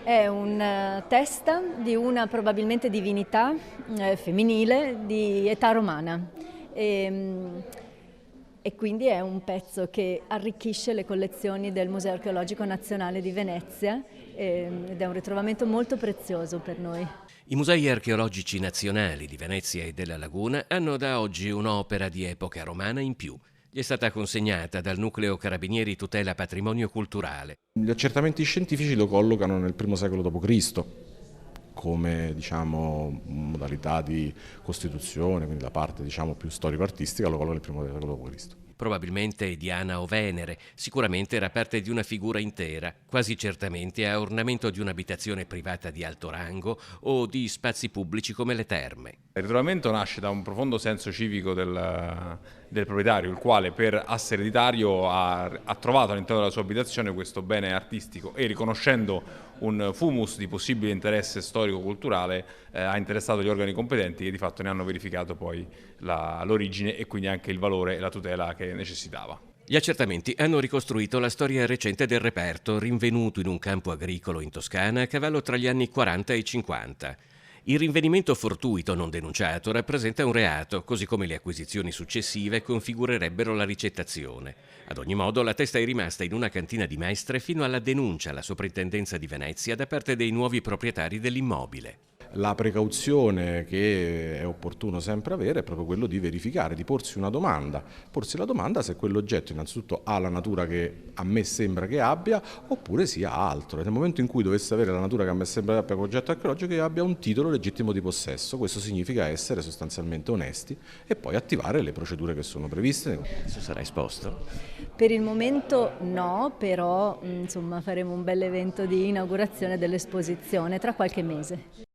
È una testa di una probabilmente divinità femminile di età romana e quindi è un pezzo che arricchisce le collezioni del Museo Archeologico Nazionale di Venezia ed è un ritrovamento molto prezioso per noi. I musei archeologici nazionali di Venezia e della Laguna hanno da oggi un'opera di epoca romana in più. Gli è stata consegnata dal Nucleo Carabinieri Tutela Patrimonio Culturale. Gli accertamenti scientifici lo collocano nel I secolo d.C. come modalità di costituzione, quindi la parte più storico-artistica lo colloca nel I secolo d.C. Probabilmente Diana o Venere, sicuramente era parte di una figura intera, quasi certamente a ornamento di un'abitazione privata di alto rango o di spazi pubblici come le terme. Il ritrovamento nasce da un profondo senso civico del proprietario, il quale per asse ereditario ha trovato all'interno della sua abitazione questo bene artistico e, riconoscendo un fumus di possibile interesse storico-culturale, ha interessato gli organi competenti che di fatto ne hanno verificato poi l'origine e quindi anche il valore e la tutela che necessitava. Gli accertamenti hanno ricostruito la storia recente del reperto, rinvenuto in un campo agricolo in Toscana a cavallo tra gli anni 40 e 50. Il rinvenimento fortuito non denunciato rappresenta un reato, così come le acquisizioni successive configurerebbero la ricettazione. Ad ogni modo, la testa è rimasta in una cantina di Mestre fino alla denuncia alla Soprintendenza di Venezia da parte dei nuovi proprietari dell'immobile. La precauzione che è opportuno sempre avere è proprio quello di verificare, di porsi una domanda, porsi la domanda se quell'oggetto innanzitutto ha la natura che a me sembra che abbia oppure sia altro. E nel momento in cui dovesse avere la natura che a me sembra che abbia quell'oggetto archeologico, che abbia un titolo legittimo di possesso. Questo significa essere sostanzialmente onesti e poi attivare le procedure che sono previste. Adesso sarà esposto? Per il momento no, però faremo un bel evento di inaugurazione dell'esposizione tra qualche mese.